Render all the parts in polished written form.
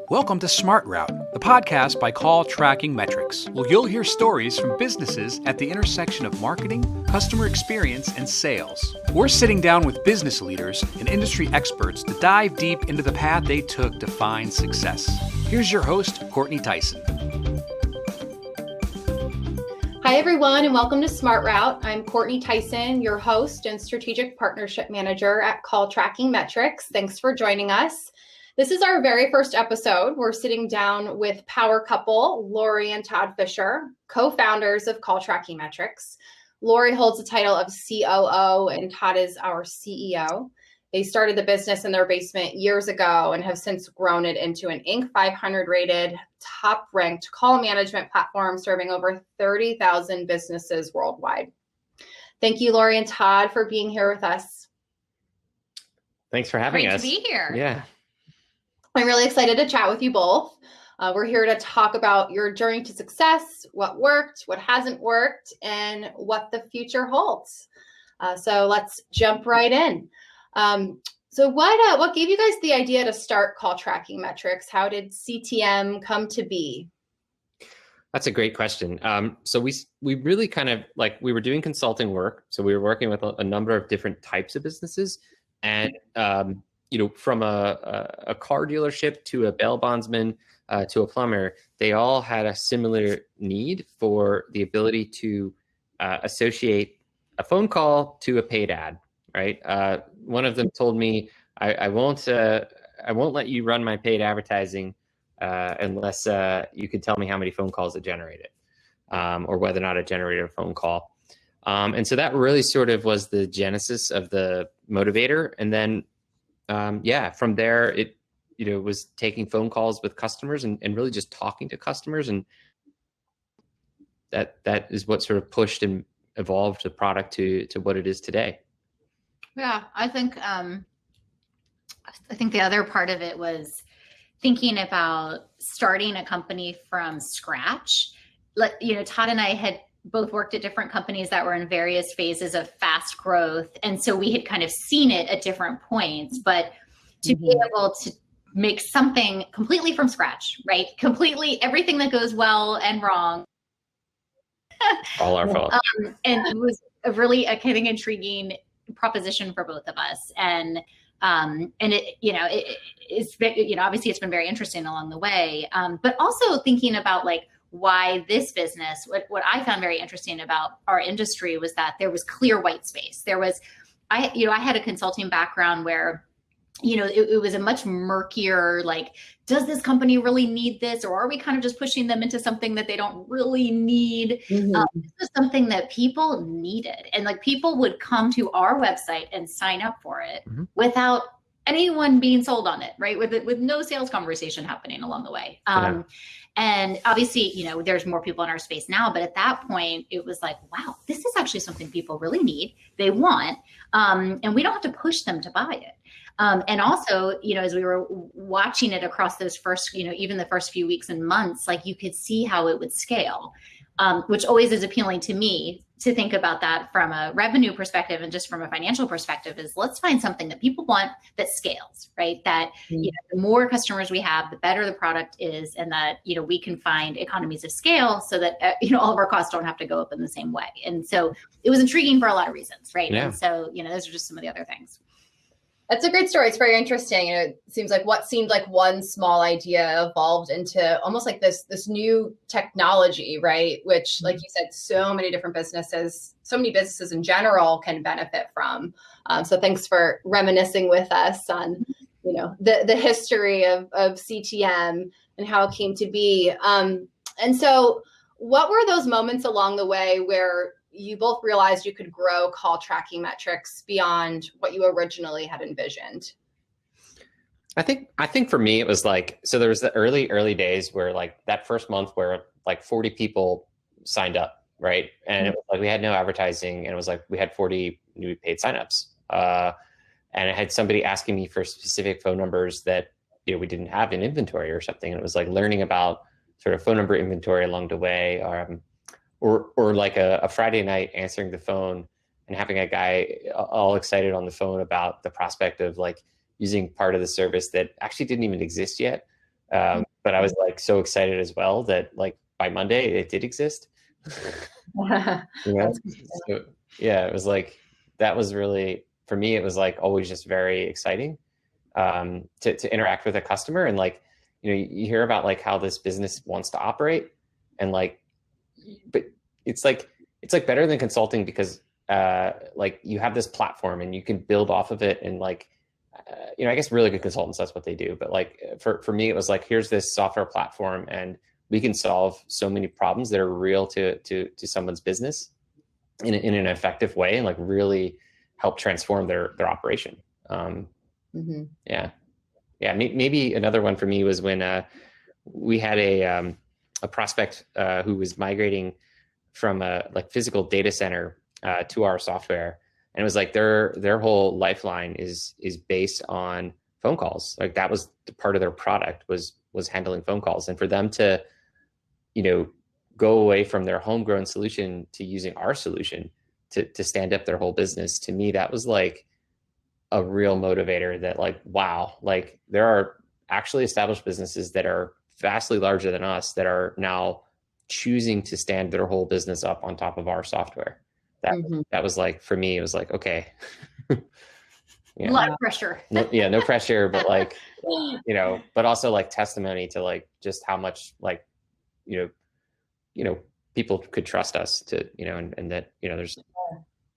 Welcome to Smart Route, the podcast by CallTrackingMetrics, where you'll hear stories from businesses at the intersection of marketing, customer experience, and sales. We're sitting down with business leaders and industry experts to dive deep into the path they took to find success. Here's your host, Courtney Tyson. Hi, everyone, and welcome to Smart Route. I'm Courtney Tyson, your host and Strategic Partnership Manager at CallTrackingMetrics. Thanks for joining us. This is our very first episode. We're sitting down with power couple Laure and Todd Fisher, co-founders of CallTrackingMetrics. Laure holds the title of COO and Todd is our CEO. They started the business in their basement years ago and have since grown it into an Inc. 500 rated, top-ranked call management platform serving over 30,000 businesses worldwide. Thank you, Laure and Todd, for being here with us. Thanks for having us. Great to be here. Yeah. I'm really excited to chat with you both. We're here to talk about your journey to success, what worked, what hasn't worked, and what the future holds. So let's jump right in. So what gave you guys the idea to start CallTrackingMetrics? How did CTM come to be? That's a great question. So we really kind of we were doing consulting work. So we were working with a number of different types of businesses, and from a car dealership to a bail bondsman to a plumber, they all had a similar need for the ability to associate a phone call to a paid ad. Right. One of them told me, I won't let you run my paid advertising unless you can tell me how many phone calls it generated, or whether or not it generated a phone call. And so that really sort of was the genesis of the motivator. And then, from there, it was taking phone calls with customers and really just talking to customers. And that is what sort of pushed and evolved the product to what it is today. Yeah, I think the other part of it was thinking about starting a company from scratch. Todd and I had both worked at different companies that were in various phases of fast growth. And so we had kind of seen it at different points, but to be able to make something completely from scratch, right? Completely everything that goes well and wrong. All our fault. And it was a really, I think, intriguing proposition for both of us. And obviously it's been very interesting along the way. But also thinking about why this business, what I found very interesting about our industry was that there was clear white space. I had a consulting background where, it was a much murkier, does this company really need this? Or are we kind of just pushing them into something that they don't really need? Mm-hmm. This was something that people needed. And people would come to our website and sign up for it without anyone being sold on it, right? With no sales conversation happening along the way. And obviously, there's more people in our space now, but at that point it was wow, this is actually something people really need, they want, and we don't have to push them to buy it. And also, as we were watching it across those first, even the first few weeks and months, you could see how it would scale, which always is appealing to me to think about that from a revenue perspective and just from a financial perspective is let's find something that people want that scales, right? That, the more customers we have, the better the product is, and that, we can find economies of scale so that, all of our costs don't have to go up in the same way. And so it was intriguing for a lot of reasons, right? Yeah. And so, those are just some of the other things. That's a great story. It's very interesting. It seems like what seemed like one small idea evolved into almost like this new technology, right? Which, like you said, so many businesses in general can benefit from. So thanks for reminiscing with us on, the history of CTM and how it came to be. And so what were those moments along the way where you both realized you could grow CallTrackingMetrics beyond what you originally had envisioned? I think for me, it was so there was the early days where that first month where 40 people signed up, right? And it was we had no advertising, and it was we had 40 new paid signups. And I had somebody asking me for specific phone numbers that, we didn't have in inventory or something. And it was learning about sort of phone number inventory along the way, or a Friday night answering the phone and having a guy all excited on the phone about the prospect of using part of the service that actually didn't even exist yet, But I was like so excited as well that like by Monday it did exist. You know? So, yeah, it was like, that was really, for me, it was like always just very exciting to interact with a customer. And like, you hear about like how this business wants to operate, and like, but it's like better than consulting because like you have this platform and you can build off of it. And like, I guess really good consultants, that's what they do. But like for me, it was like, here's this software platform and we can solve so many problems that are real to someone's business in an effective way, and like really help transform their operation. Yeah. Maybe another one for me was when we had a prospect who was migrating from a like physical data center to our software, and it was like their whole lifeline is based on phone calls. Like that was the part of their product was handling phone calls, and for them to go away from their homegrown solution to using our solution to stand up their whole business, to me that was like a real motivator. That like, wow, like there are actually established businesses that are vastly larger than us that are now choosing to stand their whole business up on top of our software. That was like, for me, it was like, okay. A lot of pressure. No pressure, but like, but also like testimony to like just how much like, people could trust us to, and that, there's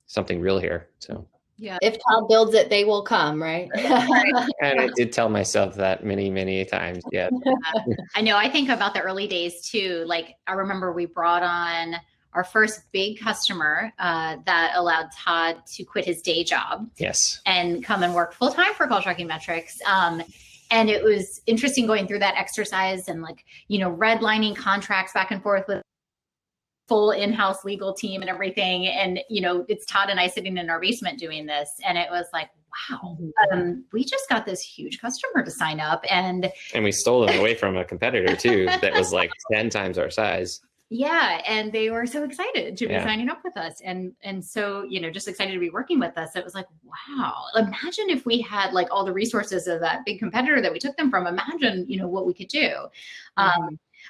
something real here. So yeah, if Todd builds it, they will come, right? And I did tell myself that many times. Yeah. I know. I think about the early days too. Like I remember we brought on our first big customer that allowed Todd to quit his day job. Yes. And come and work full time for CallTrackingMetrics. And it was interesting going through that exercise and like, redlining contracts back and forth with full in-house legal team and everything. And, it's Todd and I sitting in our basement doing this. And it was like, wow, we just got this huge customer to sign up. And we stole them away from a competitor too, that was like 10 times our size. Yeah. And they were so excited to be signing up with us. And so, just excited to be working with us. It was like, wow, imagine if we had like all the resources of that big competitor that we took them from. Imagine, what we could do.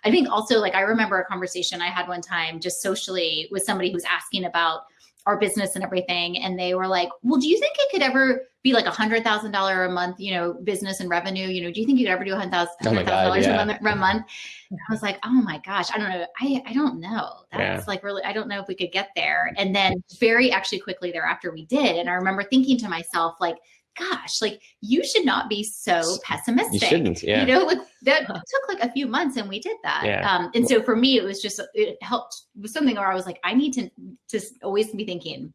I think also, like, I remember a conversation I had one time just socially with somebody who was asking about our business and everything. And they were like, well, do you think it could ever be like $100,000 a month, business and revenue? Do you think you could ever do $100,000 a month? And I was like, oh my gosh, I don't know. I don't know. That's like really, I don't know if we could get there. And then very actually quickly thereafter we did. And I remember thinking to myself, like, gosh, like you should not be so pessimistic. You shouldn't, yeah. Like that took like a few months and we did that. Yeah. And so for me, it helped with something where I was like, I need to just always be thinking,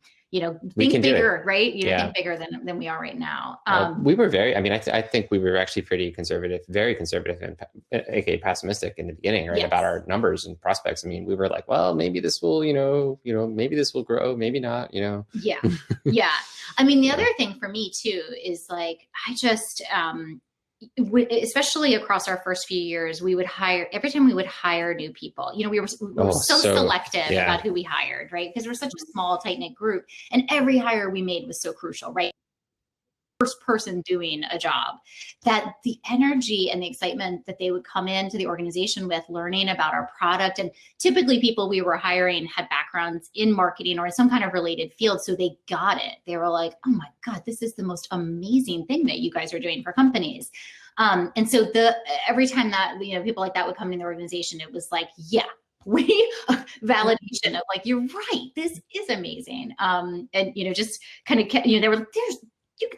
think bigger, right? Think bigger than we are right now. We were I think we were actually pretty conservative, very conservative and aka pessimistic in the beginning, right? Yes. About our numbers and prospects. We were like, well, maybe this will, maybe this will grow, maybe not, Yeah. Yeah. The other thing for me too, is like, I just, especially across our first few years, we would hire, every time we would hire new people, we were so selective about who we hired, right? Because we're such a small, tight knit group, and every hire we made was so crucial, right? First person doing a job, that the energy and the excitement that they would come into the organization with, learning about our product. And typically people we were hiring had backgrounds in marketing or in some kind of related field. So they got it. They were like, oh my God, this is the most amazing thing that you guys are doing for companies. And so every time that, people like that would come in the organization, it was like, validation of like, you're right, this is amazing. And, just kind of, they were,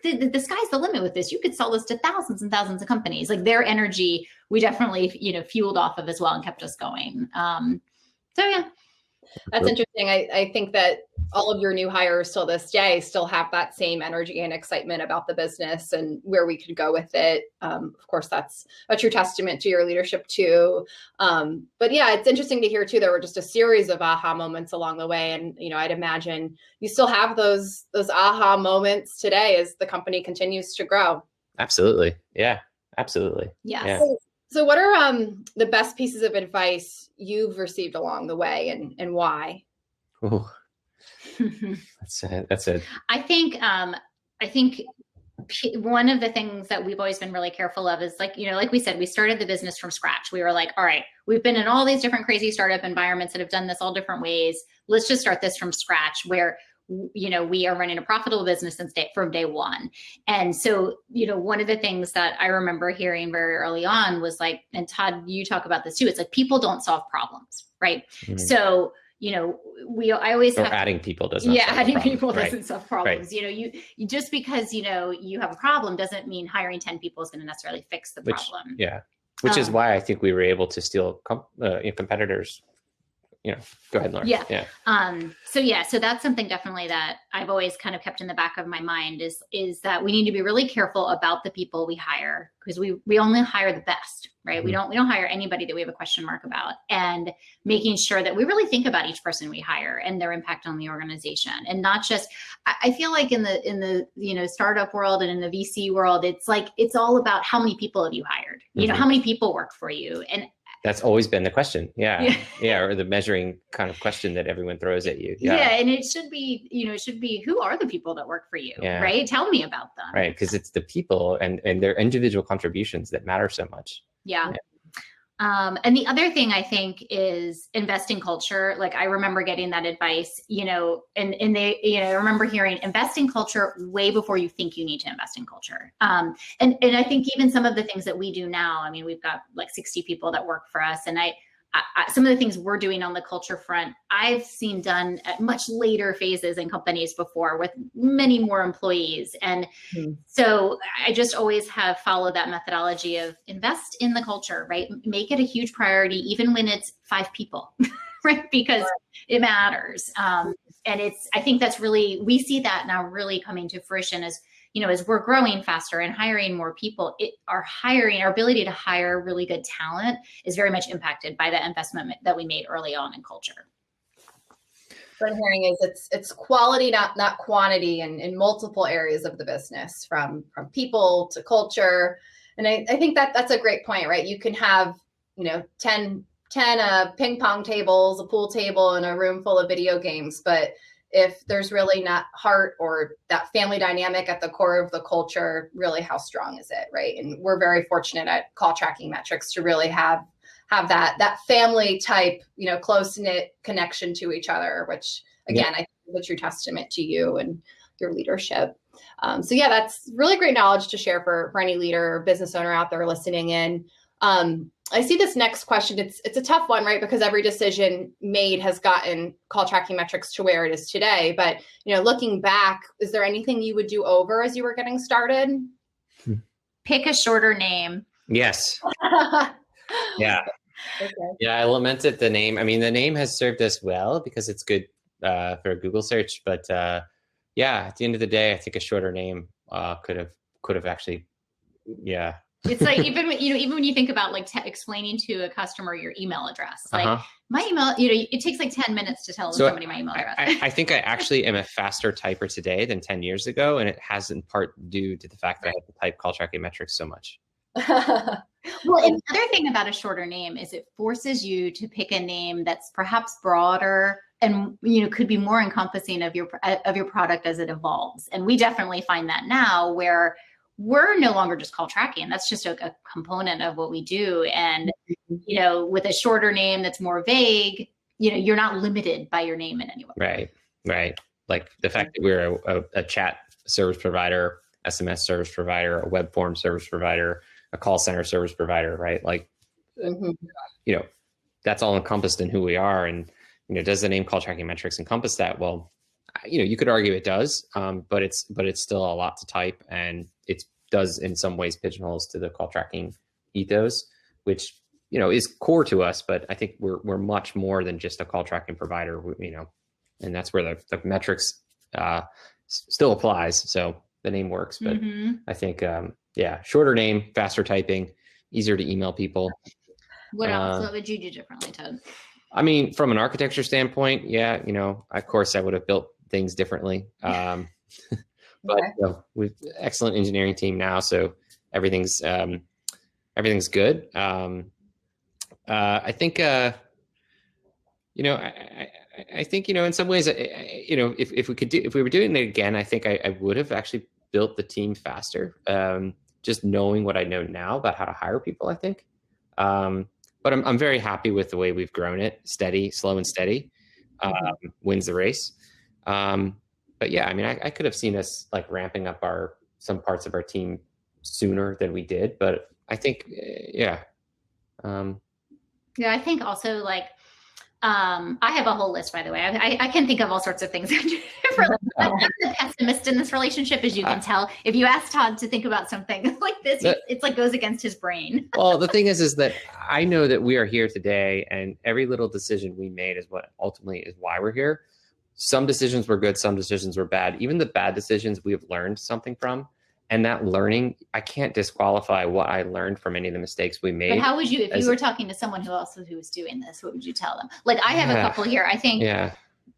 the sky's the limit with this. You could sell this to thousands and thousands of companies. Like their energy, we definitely, fueled off of as well and kept us going. That's interesting. I think that all of your new hires till this day still have that same energy and excitement about the business and where we could go with it. Of course, that's a true testament to your leadership too. But yeah, it's interesting to hear too, there were just a series of aha moments along the way. And, I'd imagine you still have those aha moments today as the company continues to grow. Absolutely. Yeah, absolutely. Yes. Yeah. So what are the best pieces of advice you've received along the way and why? Ooh. That's it. I think one of the things that we've always been really careful of is like, like we said, we started the business from scratch. We were like, all right, we've been in all these different crazy startup environments that have done this all different ways. Let's just start this from scratch where, we are running a profitable business from day one. And so, one of the things that I remember hearing very early on was like, and Todd, you talk about this too. It's like, people don't solve problems, right? Mm-hmm. So, I always have adding people doesn't. Adding people doesn't solve problems. Right. You just because, you have a problem doesn't mean hiring 10 people is going to necessarily fix the problem. Which is why I think we were able to steal competitors. Go ahead, Laure. Yeah. So that's something definitely that I've always kind of kept in the back of my mind is that we need to be really careful about the people we hire, because we only hire the best, right? Mm-hmm. We don't hire anybody that we have a question mark about, and making sure that we really think about each person we hire and their impact on the organization, and not just. I feel like in the startup world and in the VC world, it's like it's all about how many people have you hired, mm-hmm. how many people work for you, and that's always been the question. Yeah. Or the measuring kind of question that everyone throws at you. Yeah. And it should be, who are the people that work for you? Right. Tell me about them. Right. Because it's the people and their individual contributions that matter so much. Yeah. And the other thing I think is invest in culture. Like I remember getting that advice, and they, I remember hearing invest in culture way before you think you need to invest in culture. And I think even some of the things that we do now, I mean, we've got like 60 people that work for us, and I some of the things we're doing on the culture front, I've seen done at much later phases in companies before with many more employees. And so I just always have followed that methodology of invest in the culture, right? Make it a huge priority, even when it's 5 people, right? Because it matters. And I think that's really, we see that now really coming to fruition as we're growing faster and hiring more people, our ability to hire really good talent is very much impacted by the investment that we made early on in culture. What I'm hearing is it's quality, not quantity, in multiple areas of the business, from people to culture. And I think that's a great point, right? You can have 10 ping pong tables, a pool table, and a room full of video games, but if there's really not heart or that family dynamic at the core of the culture, really, how strong is it, right? And we're very fortunate at CallTrackingMetrics to really have that family type, close-knit connection to each other, which again, I think is a true testament to you and your leadership. So that's really great knowledge to share for any leader or business owner out there listening in. I see this next question. It's a tough one, right? Because every decision made has gotten CallTrackingMetrics to where it is today. But, looking back, is there anything you would do over as you were getting started? Pick a shorter name. Yes. Yeah. Okay. Yeah, I lamented the name. I mean, the name has served us well because it's good for a Google search. But at the end of the day, I think a shorter name could have actually, It's like even when you think about like explaining to a customer your email address, like my email, it takes like 10 minutes to tell somebody my email address. I think I actually am a faster typer today than 10 years ago, and it has in part due to the fact that I have to type CallTrackingMetrics so much. Well, and the other thing about a shorter name is it forces you to pick a name that's perhaps broader and could be more encompassing of your product as it evolves. And we definitely find that now, where we're no longer just call tracking. That's just a component of what we do. And, with a shorter name that's more vague, you're not limited by your name in any way. Right. Like the fact that we're a chat service provider, SMS service provider, a web form service provider, a call center service provider, right? Like, that's all encompassed in who we are. And, does the name CallTrackingMetrics encompass that? Well, you could argue it does, but it's still a lot to type, and it does in some ways pigeonholes to the call tracking ethos, which is core to us. But I think we're much more than just a call tracking provider, and that's where the metrics still applies. So the name works, but I think shorter name, faster typing, easier to email people. What else? What would you do differently, Todd? I mean, from an architecture standpoint, of course I would have built things differently. But we've excellent engineering team now, so everything's good. I think I think in some ways if we were doing it again, I think I would have actually built the team faster. Just knowing what I know now about how to hire people, I think. But I'm very happy with the way we've grown it. Steady, slow and steady, wins the race. But yeah, I mean, I could have seen us like ramping up some parts of our team sooner than we did, but I think, yeah. Yeah, I think also like, I have a whole list, by the way. I can think of all sorts of things. I'm the pessimist in this relationship, as you can tell. If you ask Todd to think about something like this, it's like goes against his brain. Well, the thing is that I know that we are here today, and every little decision we made is what ultimately is why we're here. Some decisions were good, some decisions were bad. Even the bad decisions we have learned something from. And that learning, I can't disqualify what I learned from any of the mistakes we made. But how would you, if you were talking to someone who was doing this, what would you tell them? Like I have a couple here. I think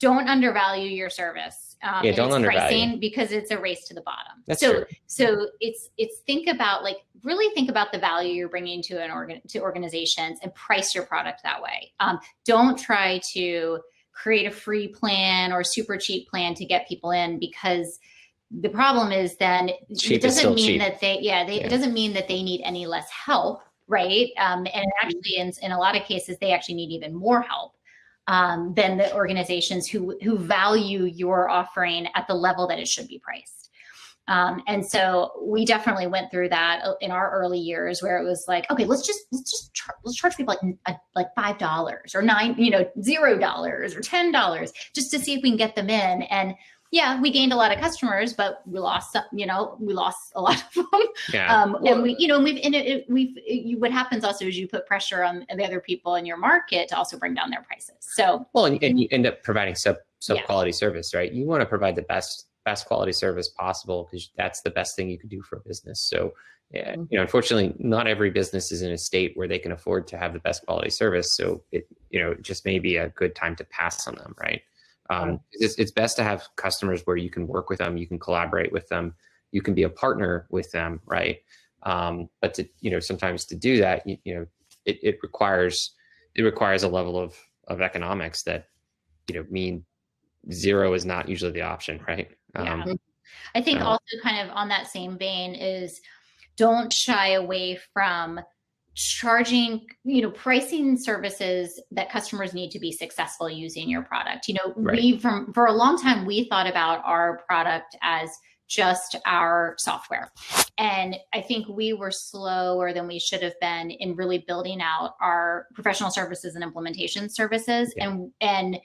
don't undervalue your service. Don't undervalue pricing, because it's a race to the bottom. That's true. So it's think about really think about the value you're bringing to to organizations and price your product that way. Don't try to create a free plan or super cheap plan to get people in, because the problem is then it doesn't mean that it doesn't mean that they need any less help, right? And actually, in a lot of cases, they actually need even more help than the organizations who value your offering at the level that it should be priced. And so we definitely went through that in our early years, where it was like, okay, let's charge people like $5 or $0 or $10 just to see if we can get them in. And yeah, we gained a lot of customers, but we lost some, we lost a lot of them. Yeah. And what happens also is you put pressure on the other people in your market to also bring down their prices. So, well, and you end up providing sub quality service, right? You want to provide the best quality service possible, because that's the best thing you could do for a business. So, unfortunately, not every business is in a state where they can afford to have the best quality service. So it just may be a good time to pass on them, right? It's best to have customers where you can work with them, you can collaborate with them, you can be a partner with them, right? But to sometimes to do that, it requires a level of economics that mean zero is not usually the option, right? I think also kind of on that same vein is don't shy away from charging, pricing services that customers need to be successful using your product. Right. For a long time, we thought about our product as just our software. And I think we were slower than we should have been in really building out our professional services and implementation services. Yeah. And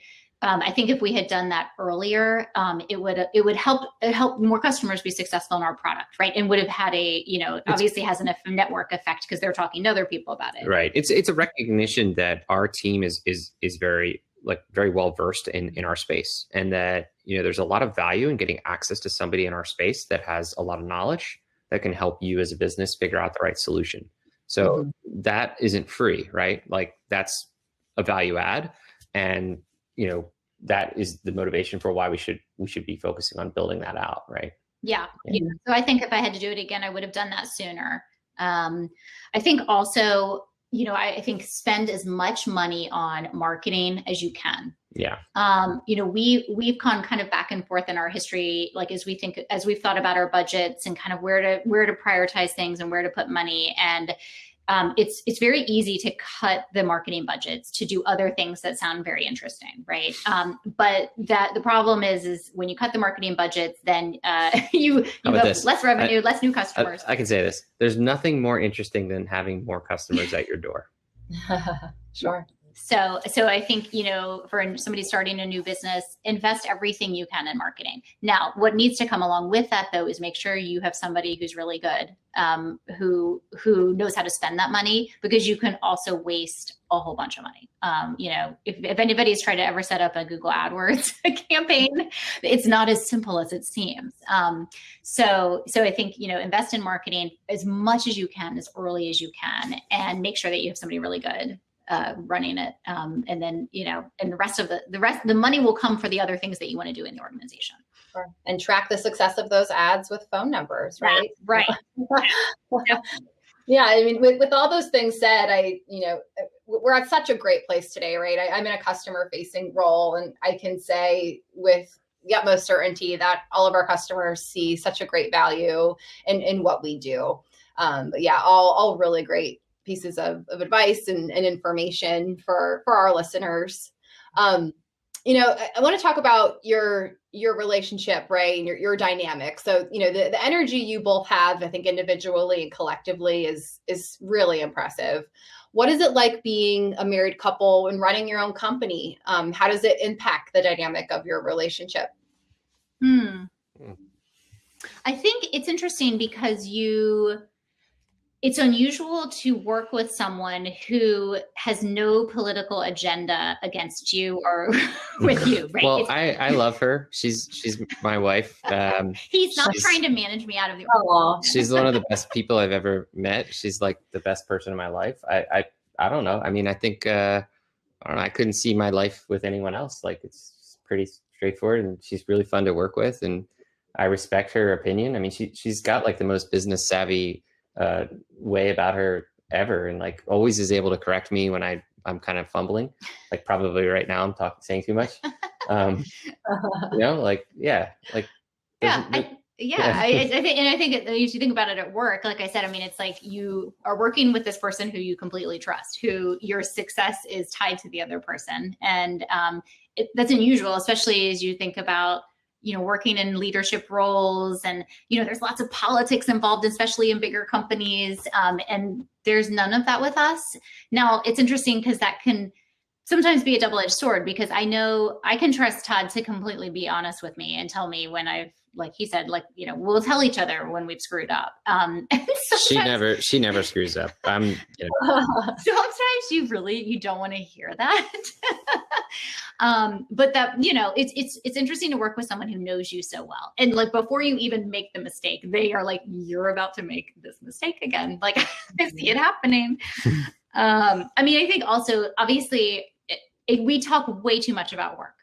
I think if we had done that earlier, it would help more customers be successful in our product, right? And would have had obviously has a network effect because they're talking to other people about it. Right. It's a recognition that our team is very well versed in our space, and that there's a lot of value in getting access to somebody in our space that has a lot of knowledge that can help you as a business figure out the right solution. So that isn't free, right? Like that's a value add, and that is the motivation for why we should be focusing on building that out, right? Yeah. So I think if I had to do it again, I would have done that sooner. I think also, I think spend as much money on marketing as you can. Yeah. We've gone kind of back and forth in our history, like as we've thought about our budgets and kind of where to prioritize things and where to put money. And it's very easy to cut the marketing budgets to do other things that sound very interesting, right? But the problem is when you cut the marketing budgets, then you have less revenue, less new customers. I can say this: there's nothing more interesting than having more customers at your door. Sure. So I think, for somebody starting a new business, invest everything you can in marketing. Now, what needs to come along with that, though, is make sure you have somebody who's really good, who knows how to spend that money, because you can also waste a whole bunch of money. If anybody's tried to ever set up a Google AdWords campaign, it's not as simple as it seems. So I think, invest in marketing as much as you can, as early as you can, and make sure that you have somebody really good running it. And then, and the money will come for the other things that you want to do in the organization. Sure. And track the success of those ads with phone numbers, right? Right. Yeah. I mean, with all those things said, we're at such a great place today, right? I'm in a customer facing role, and I can say with the utmost certainty that all of our customers see such a great value in what we do. But yeah, all really great pieces of advice and information for our listeners. I want to talk about your relationship, right? And your dynamic. So, the energy you both have, I think individually and collectively is really impressive. What is it like being a married couple and running your own company? How does it impact the dynamic of your relationship? I think it's interesting because it's unusual to work with someone who has no political agenda against you or with you, right? Well, I love her. She's my wife. He's not trying to manage me out of the. She's one of the best people I've ever met. She's like the best person in my life. I don't know. I mean, I think I don't know. I couldn't see my life with anyone else. Like, it's pretty straightforward, and she's really fun to work with, and I respect her opinion. I mean, she's got like the most business savvy way about her ever, and like always is able to correct me when I'm kind of fumbling, like probably right now I'm saying too much. I think if you think about it at work, like I said, I mean, it's like you are working with this person who you completely trust, who your success is tied to the other person, and that's unusual, especially as you think about working in leadership roles, and, there's lots of politics involved, especially in bigger companies. And there's none of that with us. Now, it's interesting because that can sometimes be a double-edged sword, because I know I can trust Todd to completely be honest with me and tell me when I've, like he said, like, we'll tell each other when we've screwed up. She never screws up. Sometimes you don't want to hear that. But that, it's interesting to work with someone who knows you so well. And like, before you even make the mistake, they are like, you're about to make this mistake again. Like, I see it happening. I mean, I think also, obviously, we talk way too much about work.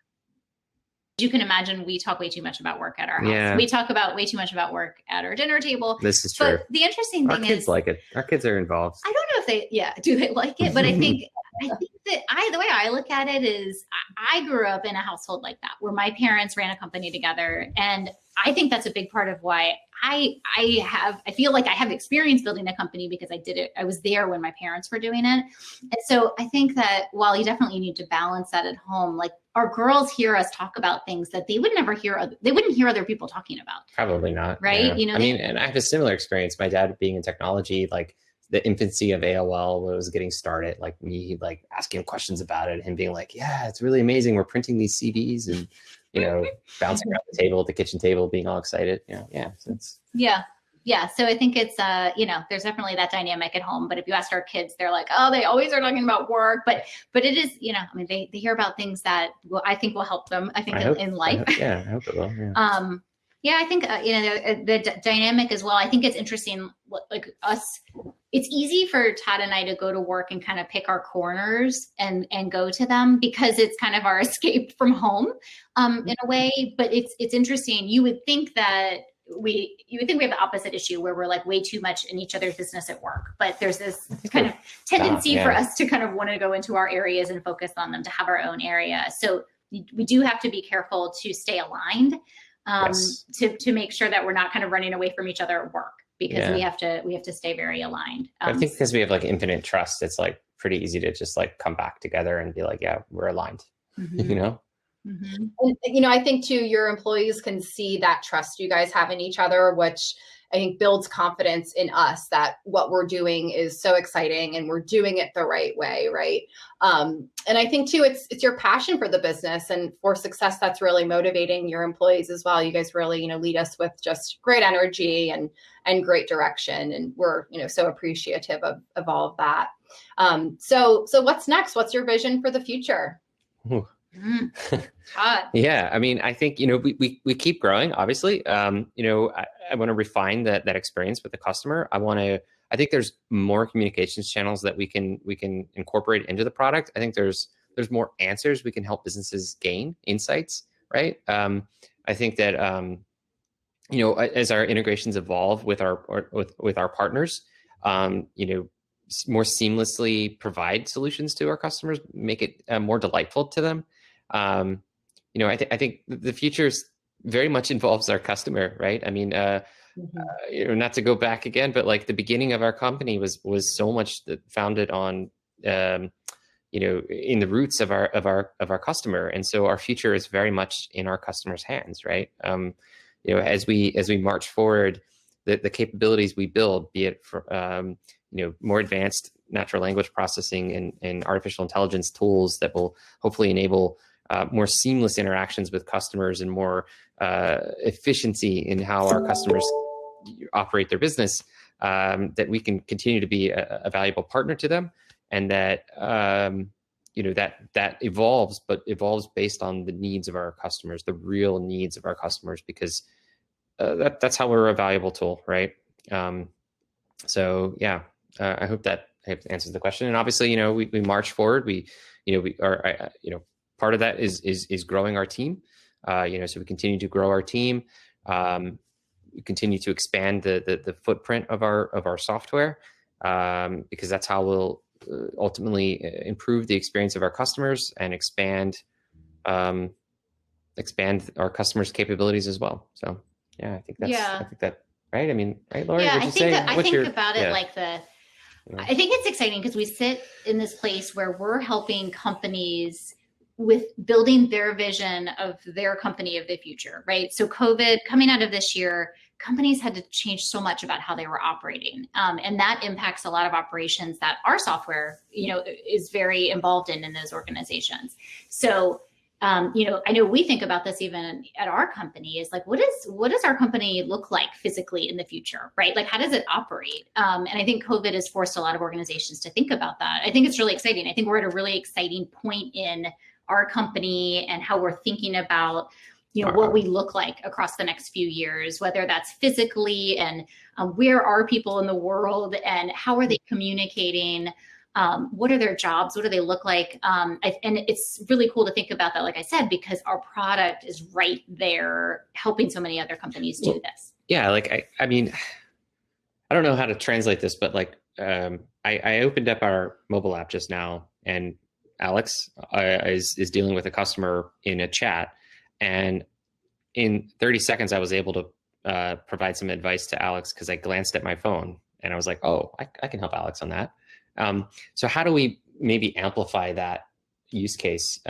You can imagine we talk way too much about work at our house. Yeah. We talk about way too much about work at our dinner table. This is true. But the interesting thing is, our kids like it. Our kids are involved. I don't know if do they like it? But I think that the way I look at it is, I grew up in a household like that, where my parents ran a company together. And I think that's a big part of why I feel like I have experience building a company, because I did it. I was there when my parents were doing it. And so I think that while you definitely need to balance that at home, like, our girls hear us talk about things that they would never hear. They wouldn't hear other people talking about. Probably not. Right. Yeah. And I have a similar experience. My dad being in technology, like the infancy of AOL was getting started, like me, like asking him questions about it, and being like, yeah, it's really amazing. We're printing these CDs, and, bouncing around the table at the kitchen table, being all excited. Yeah. So I think it's, there's definitely that dynamic at home. But if you ask our kids, they're like, oh, they always are talking about work. But it is, they hear about things that I think will help them, in life. I hope it will. Yeah. I think, the dynamic as well. I think it's interesting, like us, it's easy for Todd and I to go to work and kind of pick our corners and go to them, because it's kind of our escape from home, in a way. But it's interesting. You would think that we have the opposite issue, where we're like way too much in each other's business at work, but there's this kind of tendency for us to kind of want to go into our areas and focus on them, to have our own area. So we do have to be careful to stay aligned, to make sure that we're not kind of running away from each other at work, because we have to stay very aligned. I think because we have like infinite trust, it's like pretty easy to just like come back together and be like, yeah, we're aligned. Mm-hmm. And, I think too, your employees can see that trust you guys have in each other, which I think builds confidence in us that what we're doing is so exciting and we're doing it the right way. Right. And I think too, it's your passion for the business and for success that's really motivating your employees as well. You guys really, lead us with just great energy and great direction. And we're, so appreciative of all of that. So what's next? What's your vision for the future? Yeah, I mean, I think we keep growing. Obviously, I want to refine that experience with the customer. I think there's more communications channels that we can incorporate into the product. I think there's more answers we can help businesses gain, insights, right? I think that as our integrations evolve with our partners, more seamlessly provide solutions to our customers, make it more delightful to them. I think the future is very much involves our customer, right? I mean, not to go back again, but like the beginning of our company was so much founded on, in the roots of our customer, and so our future is very much in our customers' hands, right? As we march forward, the capabilities we build, be it for more advanced natural language processing and artificial intelligence tools that will hopefully enable more seamless interactions with customers and more efficiency in how our customers operate their business, that we can continue to be a valuable partner to them, and that that evolves, but evolves based on the needs of our customers, the real needs of our customers, because that's how we're a valuable tool, right? So yeah, I hope that answers the question. And obviously, we march forward. We are, part of that is growing our team. So we continue to grow our team. We continue to expand the footprint of our software, because that's how we'll ultimately improve the experience of our customers and expand our customers' capabilities as well. So yeah, I think that right. I mean, right, Laure? Yeah, I think Yeah. I think it's exciting because we sit in this place where we're helping companies with building their vision of their company of the future, right? So COVID coming out of this year, companies had to change so much about how they were operating. And that impacts a lot of operations that our software, is very involved in those organizations. So, I know we think about this even at our company, is like, what does our company look like physically in the future, right? Like, how does it operate? And I think COVID has forced a lot of organizations to think about that. I think it's really exciting. I think we're at a really exciting point in our company and how we're thinking about, what we look like across the next few years, whether that's physically and where are people in the world and how are they communicating? What are their jobs? What do they look like? And it's really cool to think about that, like I said, because our product is right there helping so many other companies do this. Yeah, like I mean, I don't know how to translate this, but like I opened up our mobile app just now, and Alex is dealing with a customer in a chat, and in 30 seconds I was able to provide some advice to Alex because I glanced at my phone and I was like, oh, I can help Alex on that. So how do we maybe amplify that use case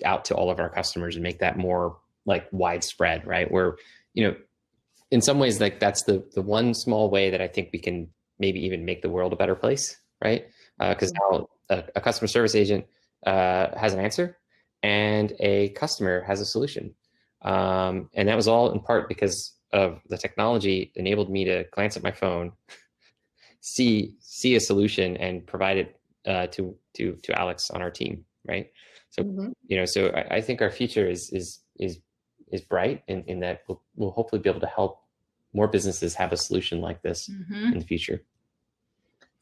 out to all of our customers and make that more like widespread, right? Where, in some ways, like that's the one small way that I think we can maybe even make the world a better place, right? Because now a customer service agent has an answer and a customer has a solution. And that was all in part because of the technology enabled me to glance at my phone, see a solution, and provide it to Alex on our team, right? So so I think our future is bright in that we'll hopefully be able to help more businesses have a solution like this in the future.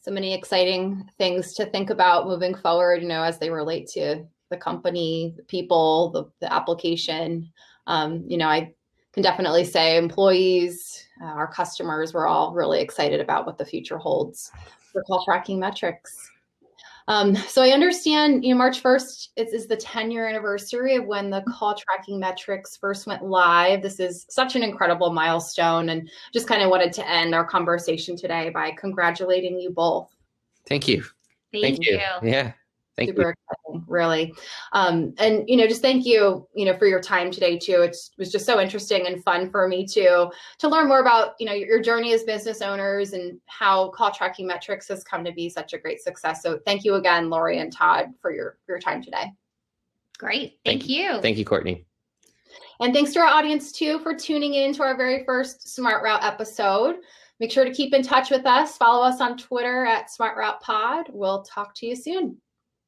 So many exciting things to think about moving forward, as they relate to the company, the people, the application. I can definitely say employees, our customers, we're all really excited about what the future holds for CallTrackingMetrics. So I understand, March 1st is the 10-year anniversary of when the CallTrackingMetrics first went live. This is such an incredible milestone, and just kind of wanted to end our conversation today by congratulating you both. Thank you. Thank you. Yeah. Super exciting, really. And, just thank you, for your time today too. It was just so interesting and fun for me to learn more about, your journey as business owners and how CallTrackingMetrics has come to be such a great success. So thank you again, Laure and Todd, for your time today. Great. Thank you. Thank you, Courtney. And thanks to our audience too for tuning in to our very first Smart Route episode. Make sure to keep in touch with us. Follow us on Twitter at SmartRoutePod. We'll talk to you soon.